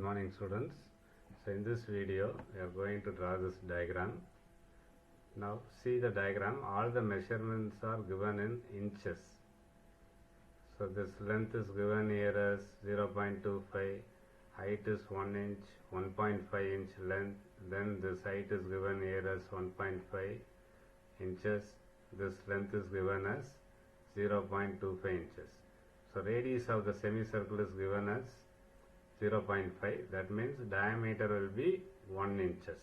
morning students. So in this video we are going to draw this diagram. Now see the diagram, all the measurements are given in inches. So this length is given here as 0.25, height is 1 inch, 1.5 inch length, then this height is given here as 1.5 inches, this length is given as 0.25 inches. So radius of the semicircle is given as 0.5, that means diameter will be 1 inches.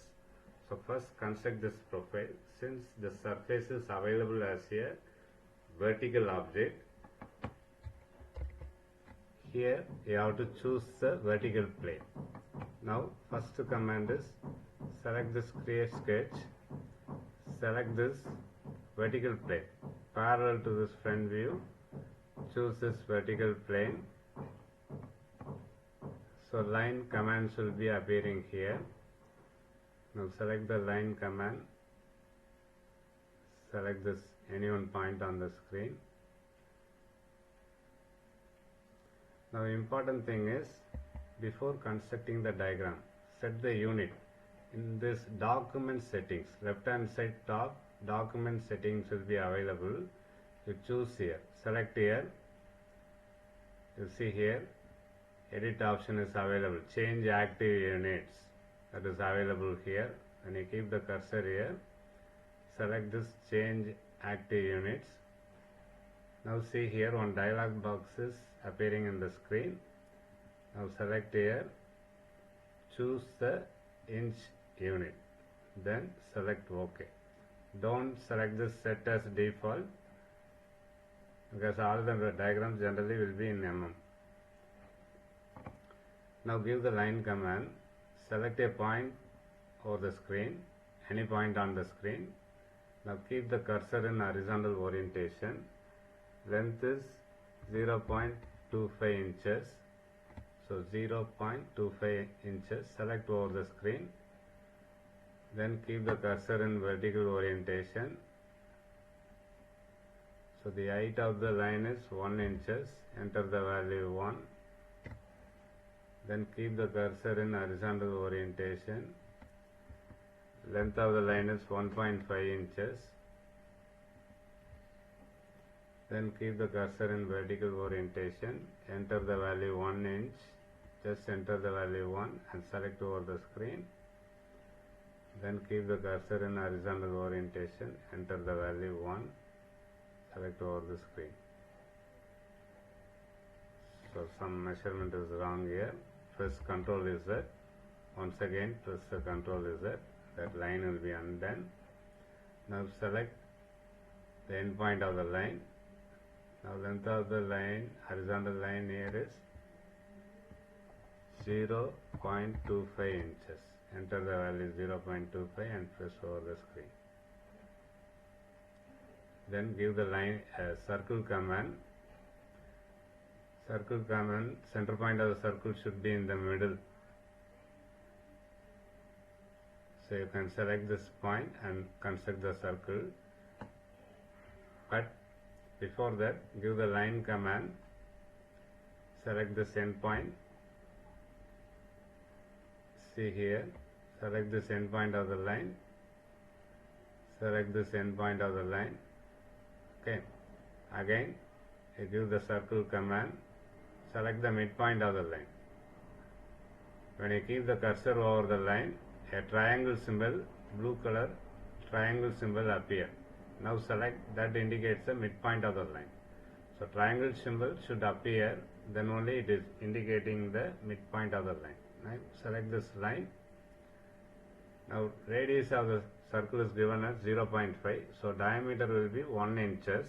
So first construct this profile. Since the surface is available as a vertical object, here you have to choose the vertical plane. Now first command is select this create sketch, select this vertical plane parallel to this front view, choose this vertical plane. So line commands will be appearing here. Now select the line command, select this any one point on the screen. Now important thing is, before constructing the diagram, set the unit. In this document settings, left hand side top document settings will be available. You choose here, select here, you see here edit option is available, change active units, that is available here. When you keep the cursor here, select this change active units. Now see here one dialog box is appearing in the screen. Now select here, choose the inch unit, then select OK. Don't select this set as default, because all the diagrams generally will be in mm. Now give the line command, select a point over the screen, any point on the screen. Now keep the cursor in horizontal orientation. Length is 0.25 inches. So 0.25 inches, select over the screen. Then keep the cursor in vertical orientation. So the height of the line is 1 inches, enter the value 1. Then keep the cursor in horizontal orientation. Length of the line is 1.5 inches. Then keep the cursor in vertical orientation, enter the value 1 inch, just enter the value 1 and select over the screen. Then keep the cursor in horizontal orientation, enter the value 1, select over the screen. So some measurement is wrong here. Press Ctrl Z. Once again press the Ctrl Z. That line will be undone. Now select the end point of the line. Now length of the line, horizontal line here is 0.25 inches. Enter the value 0.25 and press over the screen. Then give the line circle command. Circle command, center point of the circle should be in the middle. So you can select this point and construct the circle. But before that, give the line command, select this end point. See here, select this end point of the line, select this end point of the line. Okay, again you give the circle command, select the midpoint of the line. When you keep the cursor over the line, a triangle symbol, blue color triangle symbol appear. Now select, that indicates the midpoint of the line. So triangle symbol should appear, then only it is indicating the midpoint of the line. Now select this line. Now radius of the circle is given as 0.5, so diameter will be 1 inches.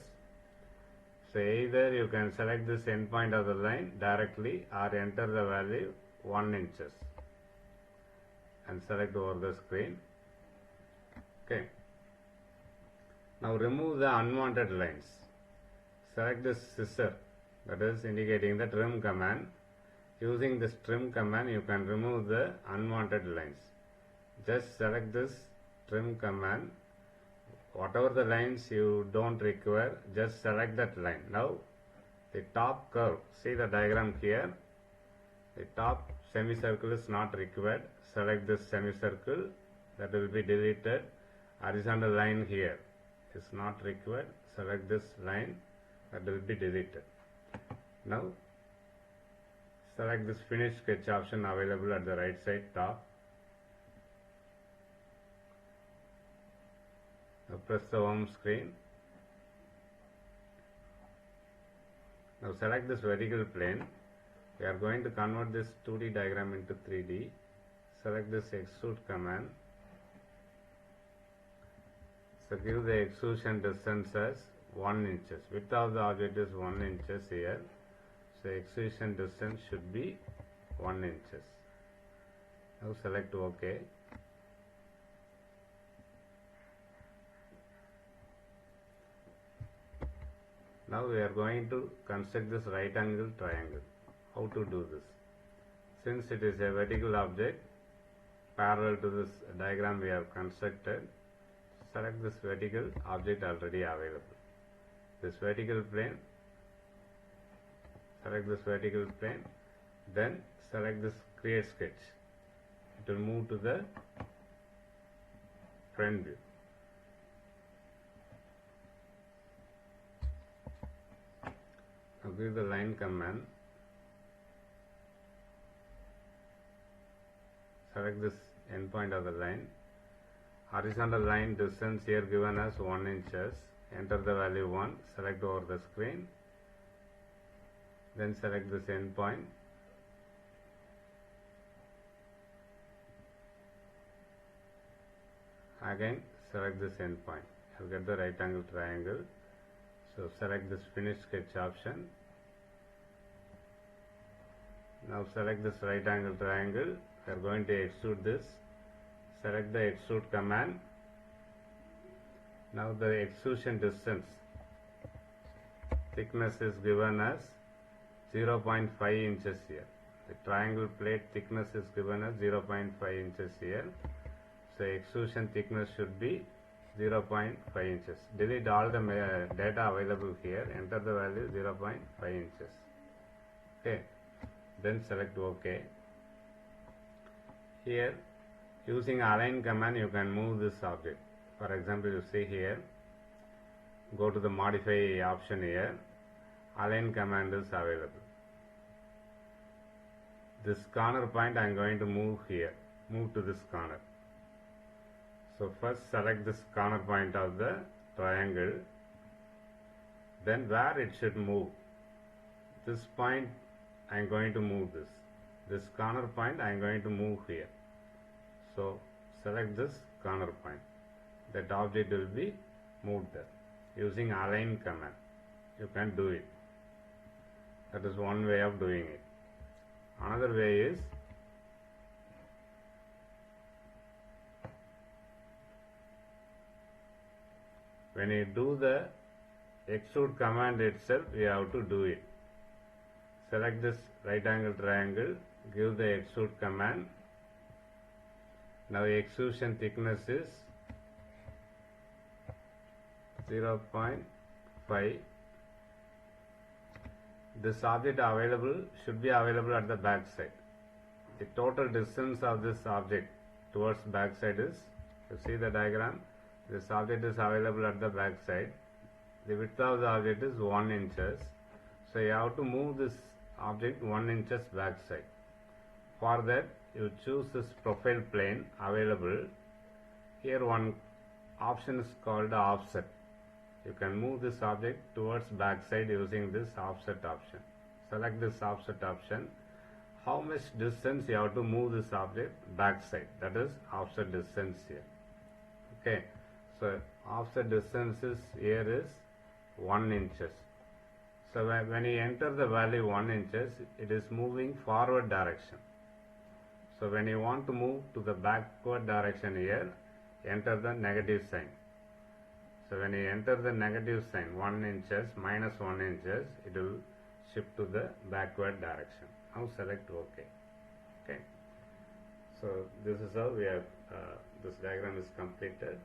So either you can select this end point of the line directly or enter the value 1 inches and select over the screen. Okay. Now remove the unwanted lines. Select this scissor, that is indicating the trim command. Using this trim command you can remove the unwanted lines. Just select this trim command. Whatever the lines you don't require, just select that line. Now the top curve, see the diagram here, the top semicircle is not required. Select this semicircle, that will be deleted. Horizontal line here is not required. Select this line, that will be deleted. Now select this finish sketch option available at the right side top. Now press the home screen. Now select this vertical plane. We are going to convert this 2D diagram into 3D. Select this extrude command. So give the extrusion distance as 1 inches. Width of the object is 1 inches here. So extrusion distance should be 1 inches. Now select OK. Now we are going to construct this right angle triangle. How to do this? Since it is a vertical object parallel to this diagram we have constructed, select this vertical object already available. This vertical plane, select this vertical plane, then select this create sketch. It will move to the front view. Now give the line command. Select this endpoint of the line. Horizontal line distance here given as 1 inches. Enter the value 1. Select over the screen. Then select this endpoint. Again select this endpoint. You will get the right angle triangle. So select this finish sketch option. Now select this right angle triangle. We are going to extrude this. Select the extrude command. Now the extrusion distance thickness is given as 0.5 inches here. The triangle plate thickness is given as 0.5 inches here. So extrusion thickness should be 0.5 inches. Delete all the data available here. Enter the value 0.5 inches. Okay. Then select OK. Here, using align command, you can move this object. For example, you see here, go to the modify option here. Align command is available. This corner point I am going to move here. Move to this corner. So first select this corner point of the triangle. Then where it should move. This point I am going to move this. This corner point I am going to move here. So select this corner point. That object will be moved there. Using align command. You can do it. That is one way of doing it. Another way is when you do the extrude command itself, you have to do it. Select this right angle triangle, give the extrude command. Now extrusion thickness is 0.5. This object should be available at the back side. The total distance of this object towards back side is, you see the diagram, this object is available at the back side. The width of the object is 1 inches. So you have to move this object 1 inches back side. For that, you choose this profile plane available. Here one option is called offset. You can move this object towards back side using this offset option. Select this offset option. How much distance you have to move this object back side? That is offset distance here. Okay. So offset distance is here is 1 inches. So when you enter the value 1 inches, it is moving forward direction. So when you want to move to the backward direction here, enter the negative sign. So when you enter the negative sign, 1 inches, minus 1 inches, it will shift to the backward direction. Now select OK. Okay. So this is how we have, this diagram is completed.